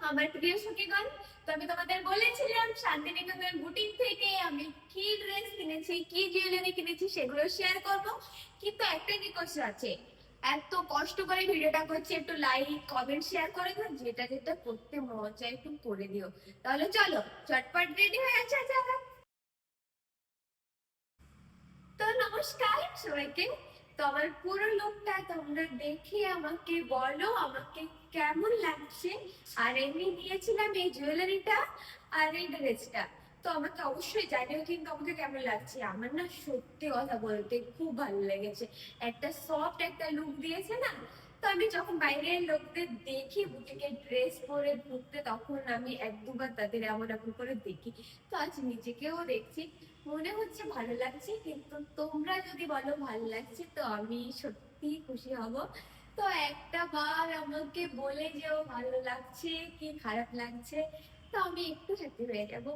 আমার প্রিয় সখীগণ, তো আমি তোমাদের বলেছিলাম শান্তিনিকেতন বুটিক থেকে আমি কি ড্রেস কিনেছি, কি জুয়েলারি কিনেছি সেগুলো শেয়ার করব। কিন্তু একটা রিকোয়েস্ট আছে, এত কষ্ট করে ভিডিওটা করছি, একটু লাইক কমেন্ট শেয়ার করে দিও, যেটা যেটা করতে মন চায় একটু করে দিও। তাহলে চলো চটপট রেডি হয়ে আছে যারা। তো নমস্কার সবাইকে। তো আমার পুরো লুকটা তোমরা দেখে আমাকে বলো আমাকে কেমন লাগছে। আর এমনি নিয়েছিলাম এই জুয়েলারিটা আর এই ড্রেসটা, তো আমাকে অবশ্যই জানিও কিন্তু আমাকে কেমন লাগছে। আমার না সত্যি কথা বলতে খুব ভালো লেগেছে, একটা সফট একটা লুক দিয়েছে না। তো আমি যখন বাইরের লোকদের দেখি বুটিকে ড্রেস পরে ঘুরতে, তখন আমি এক দুবার তাদের এমন এমন করে দেখি। তো আজ নিজেকেও দেখছি, মনে হচ্ছে ভালো লাগছে। কিন্তু তোমরা যদি বলো ভালো লাগছে তো আমি সত্যি খুশি হব। তো একটা বার আমাকে বলে যেও ভালো লাগছে কি খারাপ লাগছে, তো আমি একটু হ্যাপি হয়ে যাব।